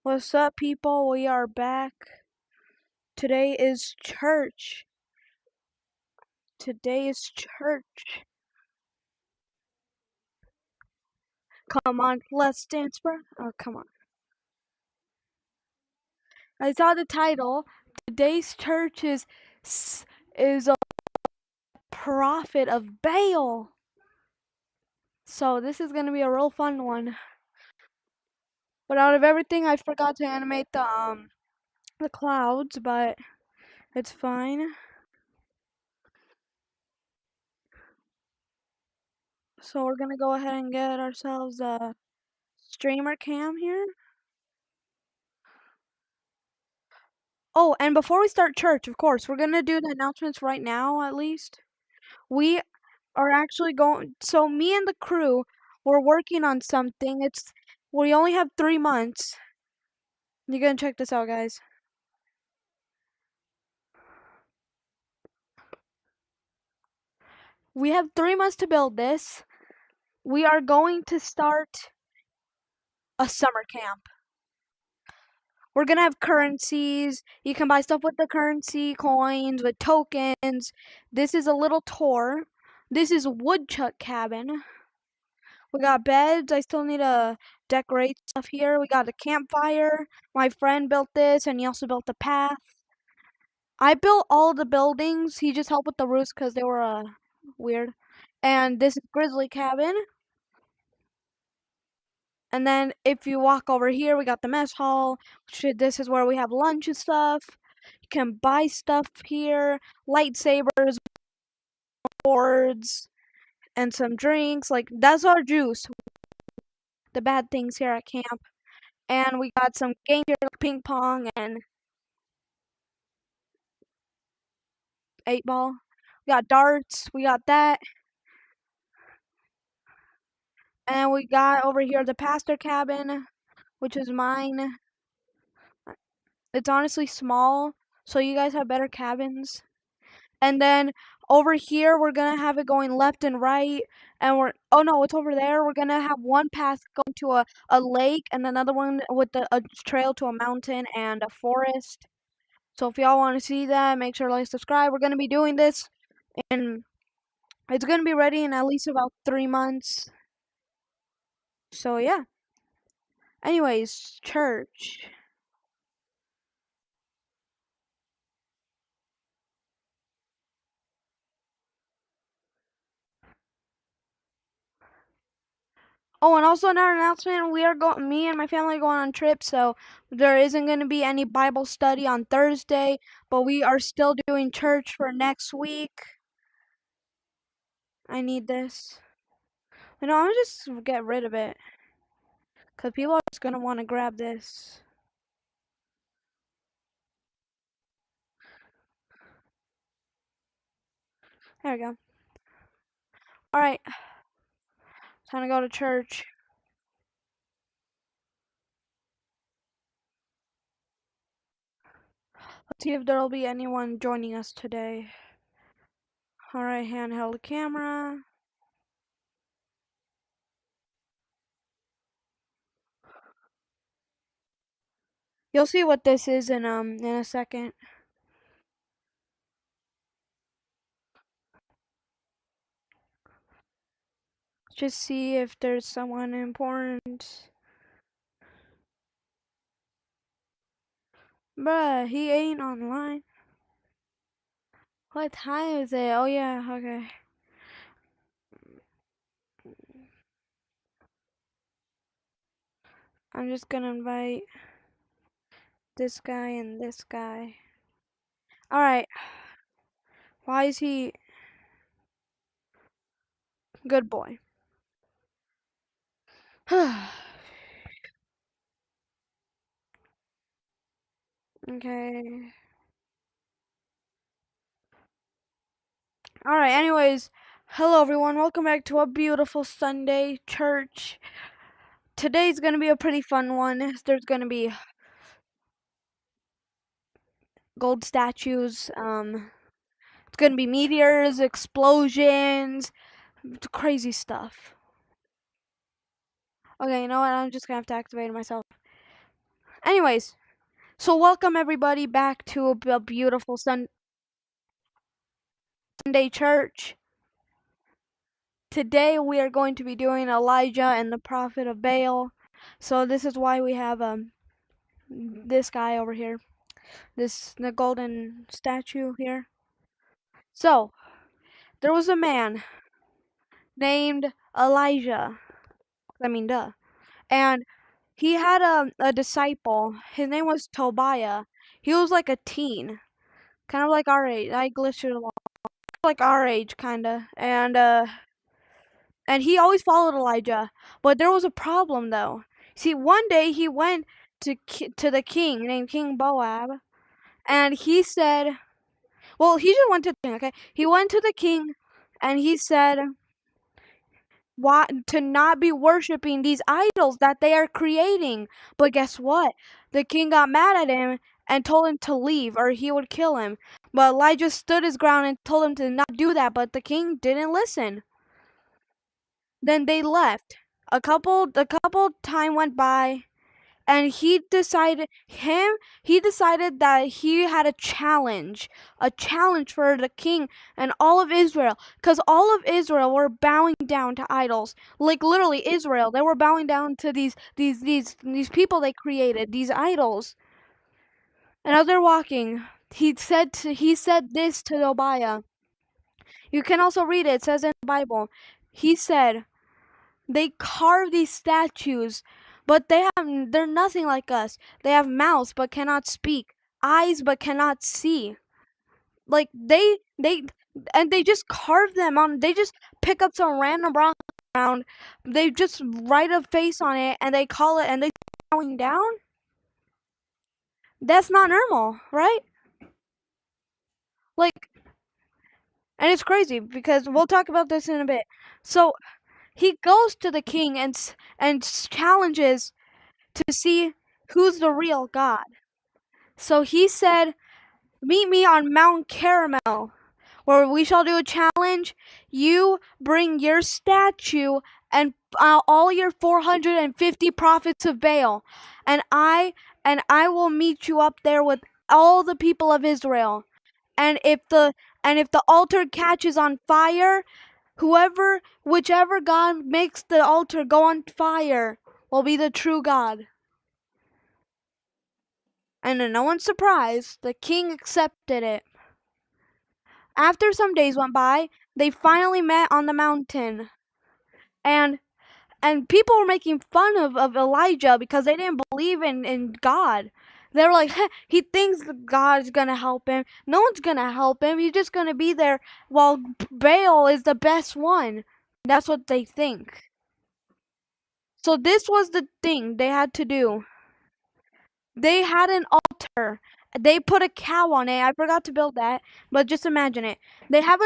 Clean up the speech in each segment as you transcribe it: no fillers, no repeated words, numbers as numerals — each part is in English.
What's up, people? We are back. Today is church. Today is church. Come on, let's dance, bro. Oh, come on. I saw the title. Today's church is a prophet of Baal. So this is gonna be a real fun one. But out of everything, I forgot to animate the clouds, but it's fine. So we're gonna go ahead and get ourselves a streamer cam here. Oh, and before we start church, of course, we're gonna do the announcements right now, at least. We are actually going, so me and the crew, we're working on something. We only have 3 months. You're gonna check this out, guys. We have 3 months to build this. We are going to start a summer camp. We're gonna have currencies. You can buy stuff with the currency, coins, with tokens. This is a little tour. This is woodchuck cabin. We got beds. I still need to decorate stuff here. We got a campfire. My friend built this, and he also built the path. I built all the buildings. He just helped with the roofs because they were weird. And this is Grizzly Cabin. And then if you walk over here, we got the mess hall. This is where we have lunch and stuff. You can buy stuff here. Lightsabers, boards, and some drinks. Like, that's our juice. The bad things here at camp. And we got some games here like ping pong and 8-ball. We got darts. We got that. And we got over here the pastor cabin, which is mine. It's honestly small, so you guys have better cabins. And then over here, we're going to have it going left and right. And oh no, it's over there. We're going to have one path going to a lake and another one with a trail to a mountain and a forest. So if y'all want to see that, make sure to like, subscribe. We're going to be doing this, and it's going to be ready in at least about 3 months. So yeah. Anyways, church. Oh, and also another announcement, me and my family are going on trip, so there isn't going to be any Bible study on Thursday, but we are still doing church for next week. I need this. I'm gonna just get rid of it, because people are just going to want to grab this. There we go. Alright. Time to go to church. Let's see if there'll be anyone joining us today. Alright, handheld camera. You'll see what this is in a second. Just see if there's someone important. Bruh, he ain't online. What time is it? Oh yeah, okay. I'm just gonna invite this guy and this guy. Alright. Why is he... Good boy. Okay. Alright, anyways. Hello everyone, welcome back to a beautiful Sunday church. Today's gonna be a pretty fun one. There's gonna be gold statues, it's gonna be meteors, explosions, crazy stuff. Okay, you know what? I'm just gonna have to activate myself. Anyways, so welcome everybody back to a beautiful Sunday church. Today we are going to be doing Elijah and the prophet of Baal. So this is why we have this guy over here, the golden statue here. So there was a man named Elijah. I mean, duh. And he had a disciple. His name was Tobiah. He was like a teen, kind of like our age. I glitched a lot, like our age, kinda. And he always followed Elijah. But there was a problem though. See, one day he went to the king named King Boab, and he said, well, he just went to the king. Okay, he went to the king, and he said, why to not be worshiping these idols that they are creating. But guess what? The king got mad at him and told him to leave or he would kill him. But Elijah stood his ground and told him to not do that, but the king didn't listen. Then they left. A couple time went by, and he decided that he had a challenge for the king and all of Israel, because all of Israel were bowing down to idols. Like literally Israel, they were bowing down to these people they created, these idols. And as they're walking, he said this to Tobiah. You can also read it. It says in the Bible. He said, they carve these statues, but they're nothing like us. They have mouths but cannot speak, eyes but cannot see. Like they just carve them on. They just pick up some random rock around. They just write a face on it and they call it, and they bowing down. That's not normal, right? Like, and it's crazy because we'll talk about this in a bit. So he goes to the king and challenges to see who's the real God. So he said, meet me on Mount Carmel, where we shall do a challenge. You bring your statue and all your 450 prophets of Baal, and I will meet you up there with all the people of Israel. And if the altar catches on fire, whichever God makes the altar go on fire will be the true God. And to no one's surprise, the king accepted it. After some days went by, they finally met on the mountain. And people were making fun of Elijah because they didn't believe in God. They were like, he thinks God's gonna help him. No one's gonna help him. He's just gonna be there while Baal is the best one. That's what they think. So this was the thing they had to do. They had an altar. They put a cow on it. I forgot to build that, but just imagine it. They have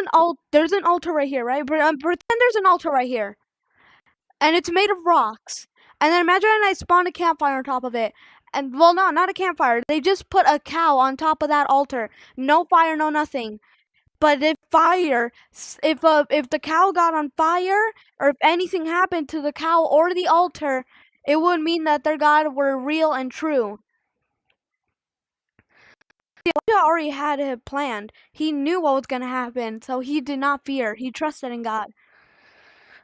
there's an altar right here, right? Pretend there's an altar right here. And it's made of rocks. And then imagine I spawned a campfire on top of it. And, well, no, not a campfire. They just put a cow on top of that altar. No fire, no nothing. But if the cow got on fire, or if anything happened to the cow or the altar, it would mean that their God were real and true. Elijah already had it planned. He knew what was going to happen, so he did not fear. He trusted in God.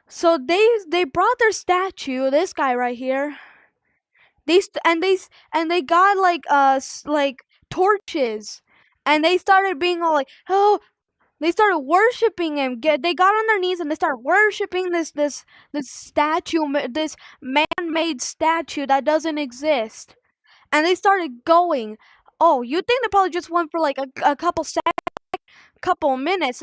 So they brought their statue, this guy right here. They got like torches, and they started being all like, oh, they started worshiping him. They got on their knees and they started worshiping this statue, this man-made statue that doesn't exist. And they started going. Oh, you think they probably just went for like a couple minutes?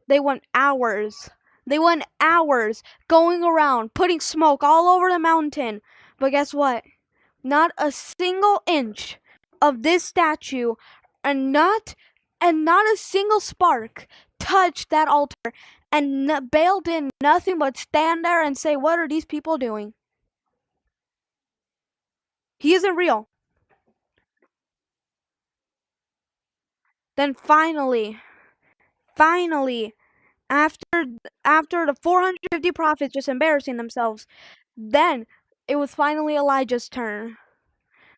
They went hours. They went hours going around, putting smoke all over the mountain. But guess what? Not a single inch of this statue, and not a single spark touched that altar. And Baal did nothing but stand there and say, "What are these people doing?" He isn't real. Then finally, after the 450 prophets just embarrassing themselves, then it was finally Elijah's turn.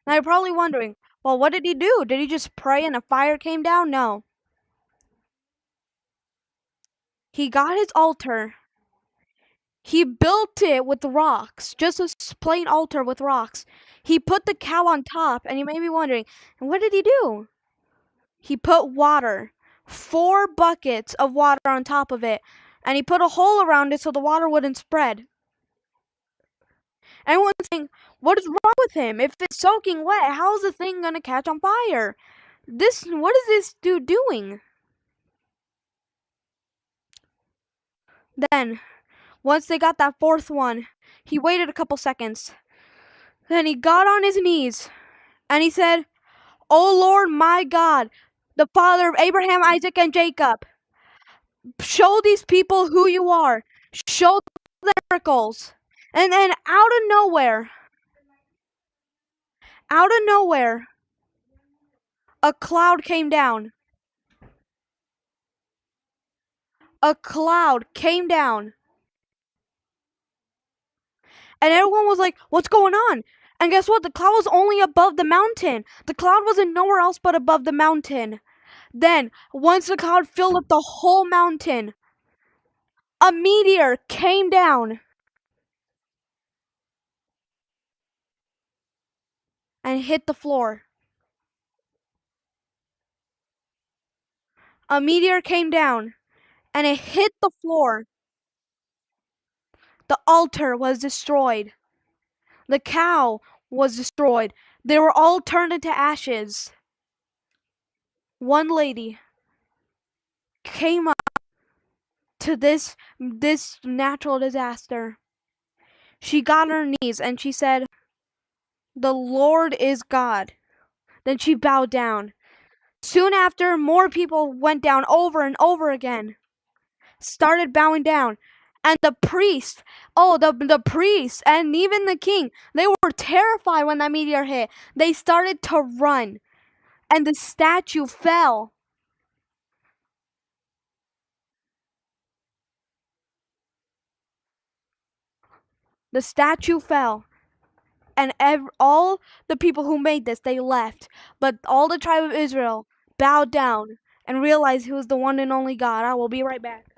Now you're probably wondering, well, what did he do? Did he just pray and a fire came down? No. He got his altar. He built it with rocks, just a plain altar with rocks. He put the cow on top, and you may be wondering, what did he do? He put water, 4 buckets of water on top of it, and he put a hole around it so the water wouldn't spread. Everyone's saying, what is wrong with him? If it's soaking wet, how is the thing gonna catch on fire? What is this dude doing? Then, once they got that 4th one, he waited a couple seconds. Then he got on his knees, and he said, "O Lord my God, the Father of Abraham, Isaac, and Jacob, show these people who you are. Show the miracles." And then out of nowhere, a cloud came down. A cloud came down. And everyone was like, what's going on? And guess what? The cloud was only above the mountain. The cloud wasn't nowhere else but above the mountain. Then, once the cloud filled up the whole mountain, a meteor came down and hit the floor. A meteor came down and it hit the floor. The altar was destroyed. The cow was destroyed. They were all turned into ashes. One lady came up to this natural disaster. She got on her knees and she said, "The Lord is God." Then she bowed down. Soon after, more people went down over and over again, started bowing down. And the priest, the priest and even the king, they were terrified when that meteor hit. They started to run, and the statue fell. The statue fell, and all the people who made this, they left. But all the tribe of Israel bowed down and realized he was the one and only God. I will be right back.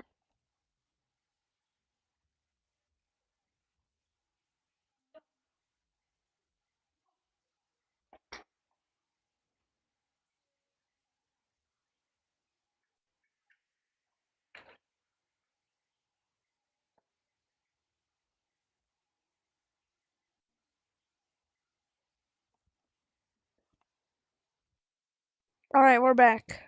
All right, we're back.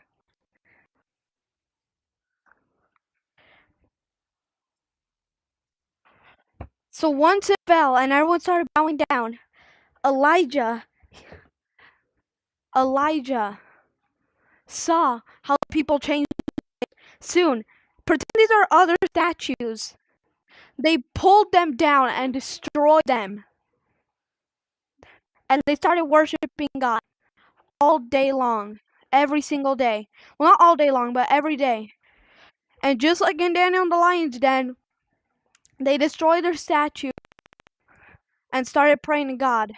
So once it fell and everyone started bowing down, Elijah saw how people changed. Soon, pretend these are other statues. They pulled them down and destroyed them. And they started worshiping God all day long, every single day. Well, not all day long, but every day. And just like in Daniel and the Lion's Den, they destroyed their statue and started praying to God.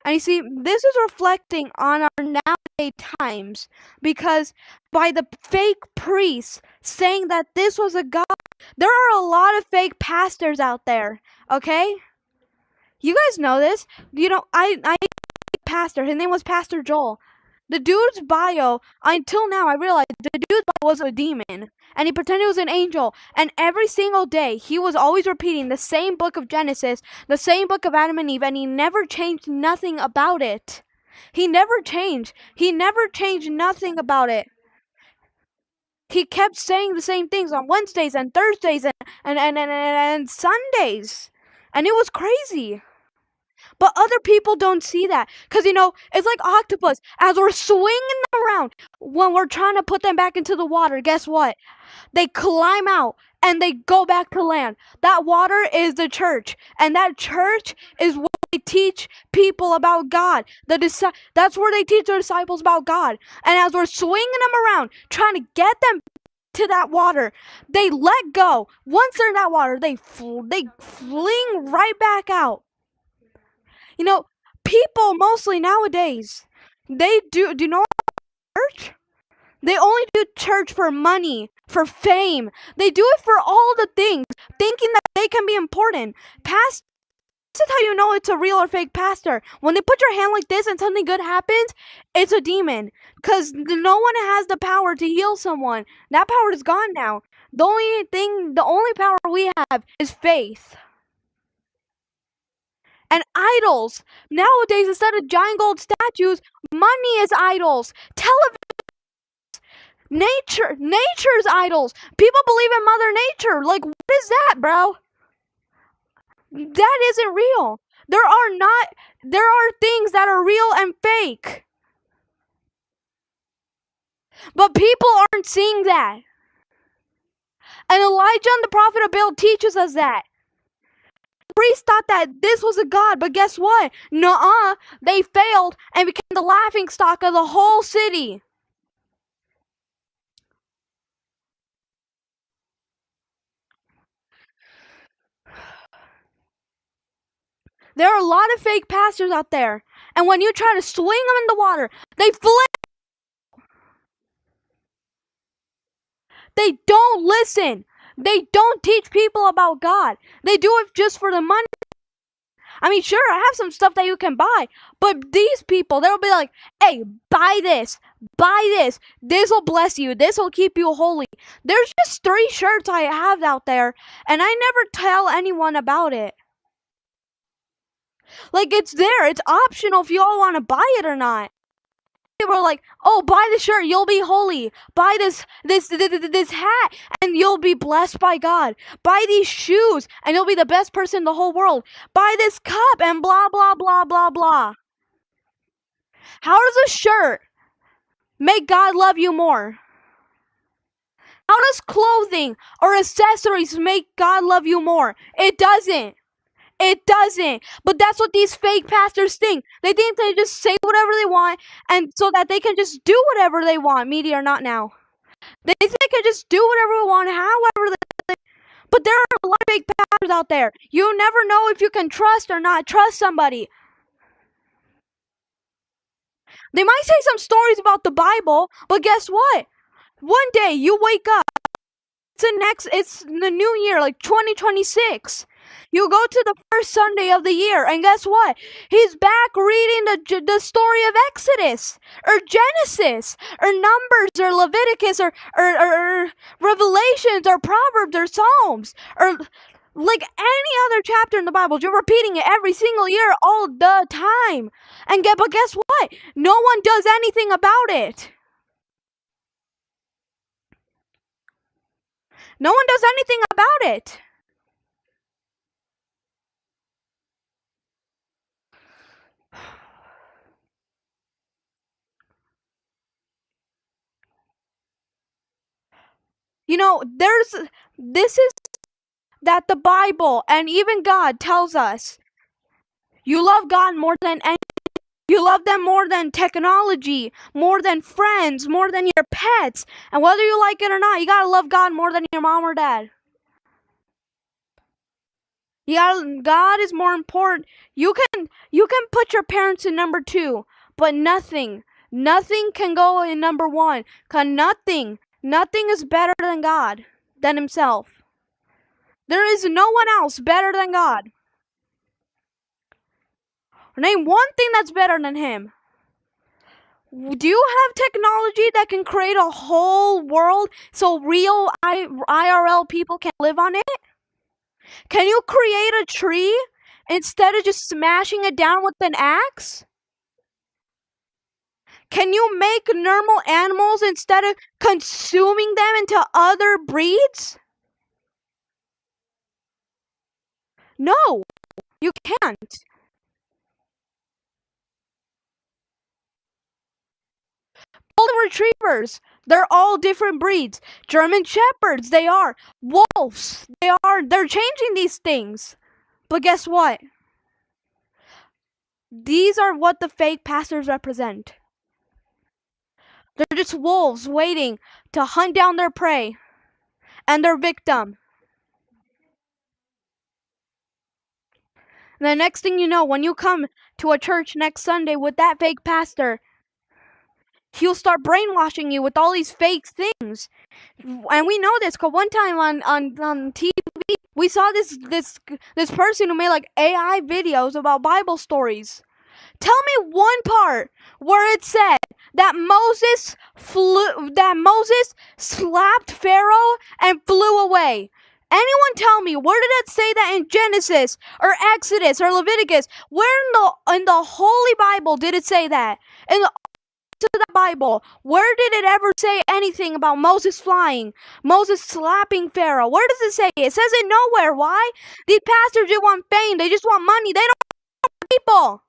And you see, this is reflecting on our nowadays times, because by the fake priests saying that this was a God, there are a lot of fake pastors out there, okay? You guys know this. You know, I pastor. His name was Pastor Joel. The dude's bio, until now, I realized the dude's bio was a demon. And he pretended he was an angel. And every single day, he was always repeating the same book of Genesis, the same book of Adam and Eve, and he never changed nothing about it. He never changed. He never changed nothing about it. He kept saying the same things on Wednesdays and Thursdays and Sundays. And it was crazy. But other people don't see that. Because, you know, it's like octopus. As we're swinging them around, when we're trying to put them back into the water, guess what? They climb out and they go back to land. That water is the church. And that church is where they teach people about God. That's where they teach their disciples about God. And as we're swinging them around, trying to get them to that water, they let go. Once they're in that water, they fling right back out. You know, people mostly nowadays, they do you know church? They only do church for money, for fame. They do it for all the things, thinking that they can be important. Past This is how you know it's a real or fake pastor. When they put your hand like this and something good happens, it's a demon. Because no one has the power to heal someone. That power is gone now. The only power we have is faith. And idols. Nowadays, instead of giant gold statues, money is idols. Nature's idols. People believe in Mother Nature. Like, what is that, bro? That isn't real. There are things that are real and fake. But people aren't seeing that. And Elijah and the prophet of Baal teaches us that. The priests thought that this was a god, but guess what? Nuh-uh. They failed and became the laughing stock of the whole city. There are a lot of fake pastors out there. And when you try to swing them in the water, they flip. They don't listen. They don't teach people about God. They do it just for the money. I mean, sure, I have some stuff that you can buy, but these people, they'll be like, hey, buy this. This will bless you. This will keep you holy. There's just 3 shirts I have out there, and I never tell anyone about it. Like, it's there. It's optional if you all want to buy it or not. People are like, oh, buy the shirt, you'll be holy. Buy this hat, and you'll be blessed by God. Buy these shoes, and you'll be the best person in the whole world. Buy this cup, and blah, blah, blah, blah, blah. How does a shirt make God love you more? How does clothing or accessories make God love you more? It doesn't. It doesn't. But that's what these fake pastors think. They think they just say whatever they want, and so that they can just do whatever they want, media or not now. They think they can just do whatever they want, however they. But there are a lot of fake pastors out there. You never know if you can trust or not trust somebody. They might say some stories about the Bible, but guess what? One day you wake up. It's the new year, like 2026. You go to the first Sunday of the year, and guess what? He's back reading the story of Exodus, or Genesis, or Numbers, or Leviticus, or Revelations, or Proverbs, or Psalms, or like any other chapter in the Bible. You're repeating it every single year, all the time. But guess what? No one does anything about it. No one does anything about it. You know, this is that the Bible and even God tells us. You love God more than anything. You love them more than technology, more than friends, more than your pets. And whether you like it or not, you gotta love God more than your mom or dad. God is more important. You can put your parents in number 2, but nothing can go in number 1. 'Cause nothing is better than God, than himself. There is no one else better than God. Name one thing that's better than him. Do you have technology that can create a whole world so real IRL people can live on it? Can you create a tree instead of just smashing it down with an axe? Can you make normal animals instead of consuming them into other breeds? No, you can't. Golden retrievers, they're all different breeds. German shepherds, they are. Wolves, they're changing these things. But guess what? These are what the fake pastors represent. They're just wolves waiting to hunt down their prey and their victim. the next thing you know, when you come to a church next Sunday with that fake pastor, he'll start brainwashing you with all these fake things. And we know this because one time on TV, we saw this person who made like AI videos about Bible stories. Tell me one part where it said that Moses slapped Pharaoh and flew away. Anyone tell me, where did it say that in Genesis or Exodus or Leviticus? Where in the Holy Bible did it say that? In the Bible, where did it ever say anything about Moses flying, Moses slapping Pharaoh? Where does it say? It says it nowhere. Why? These pastors just want fame. They just want money. They don't want people.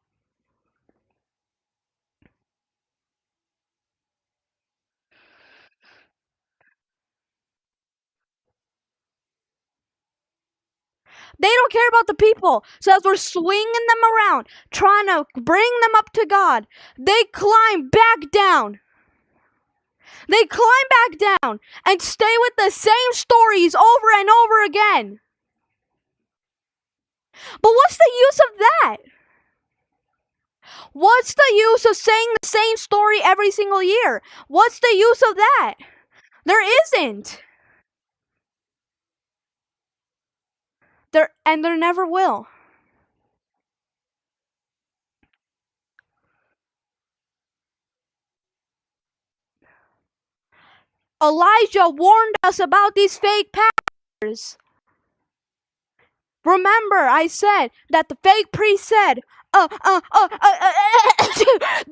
They don't care about the people. So as we're swinging them around, trying to bring them up to God, they climb back down. They climb back down and stay with the same stories over and over again. But what's the use of that? What's the use of saying the same story every single year? What's the use of that? There isn't. There never will. Elijah warned us about these fake pastors. Remember, I said that the fake priest said,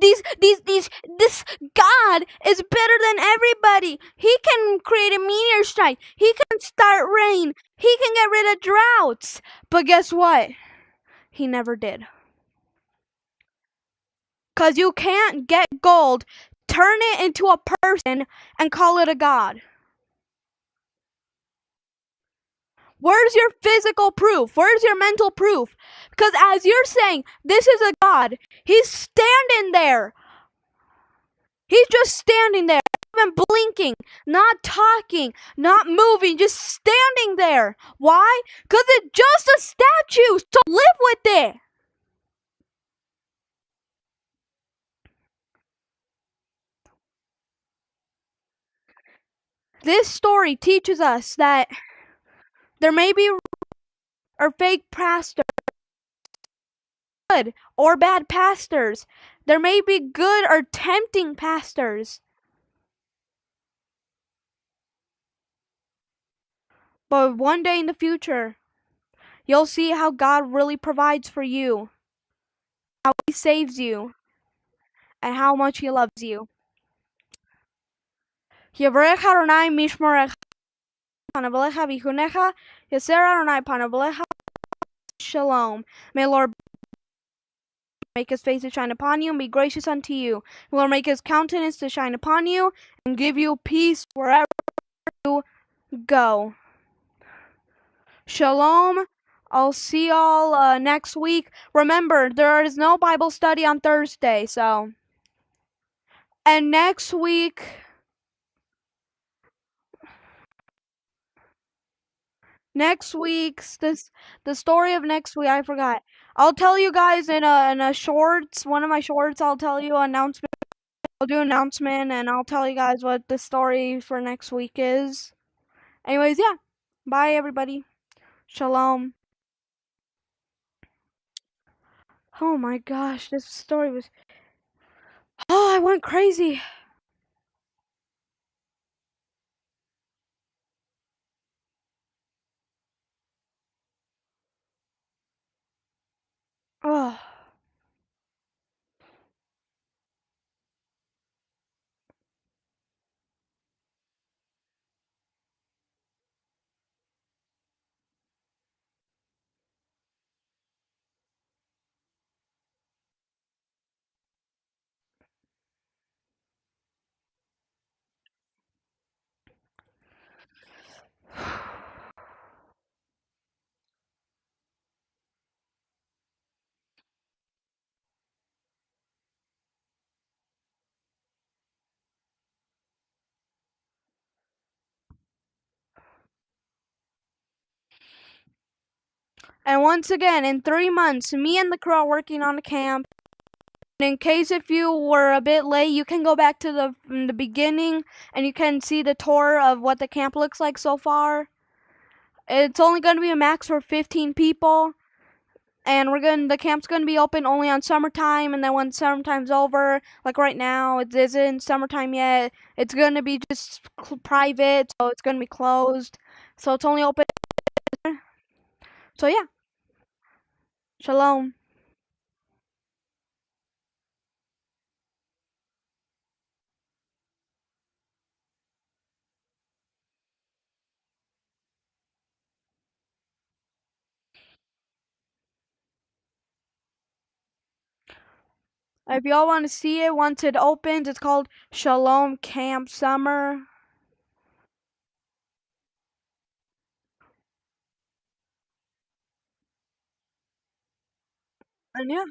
this God is better than everybody. He can create a meteor strike. He can start rain. He can get rid of droughts. But guess what? He never did. Because you can't get gold, turn it into a person, and call it a god. Where's your physical proof? Where's your mental proof? Because as you're saying, this is a god, he's standing there. He's just standing there, not even blinking, not talking, not moving, just standing there. Why? Because it's just a statue, so live with it. This story teaches us that there may be or fake pastors, good or bad pastors. There may be good or tempting pastors. But one day in the future, you'll see how God really provides for you, how He saves you, and how much He loves you. Yevarecha Adonai mishmorecha, panavelecha vichunecha, yeser Adonai panavelecha, shalom. May Lord make His face to shine upon you and be gracious unto you. May Lord make His countenance to shine upon you and give you peace wherever you go. Shalom. I'll see y'all next week. Remember, there is no Bible study on Thursday, so. And next week's the story of next week, I forgot. I'll tell you guys in a shorts, one of my shorts. I'll tell you announcement. I'll do an announcement and I'll tell you guys what the story for next week is. Anyways, yeah. Bye everybody. Shalom. Oh my gosh, this story was. Oh, I went crazy. Oh. And once again, in 3 months, me and the crew are working on the camp. In case if you were a bit late, you can go back to the beginning and you can see the tour of what the camp looks like so far. It's only going to be a max for 15 people, and the camp's going to be open only on summertime, and then when summertime's over, like right now, it isn't summertime yet, it's going to be just private, so it's going to be closed. So it's only open. So yeah, shalom. If y'all want to see it once it opens, it's called Shalom Camp Summer. And yeah.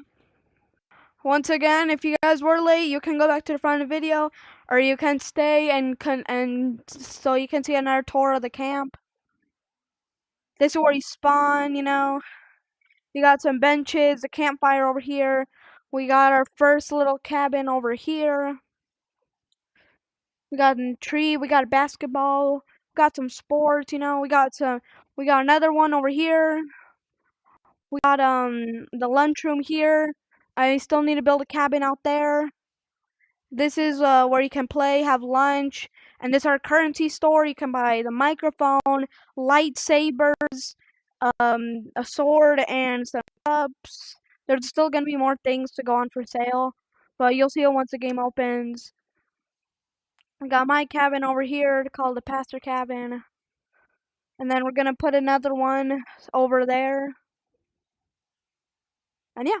Once again, if you guys were late, you can go back to the front of the video, or you can stay and so you can see another tour of the camp. This is where you spawn, you know. You got some benches, a campfire over here. We got our first little cabin over here. We got a tree, we got a basketball, got some sports, you know, we got another one over here. We got the lunchroom here. I still need to build a cabin out there. This is where you can play, have lunch, and this is our currency store. You can buy the microphone, lightsabers, a sword, and some cups. There's still gonna be more things to go on for sale, but you'll see it once the game opens. I got my cabin over here called the Pastor Cabin, and then we're gonna put another one over there, and yeah,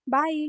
bye.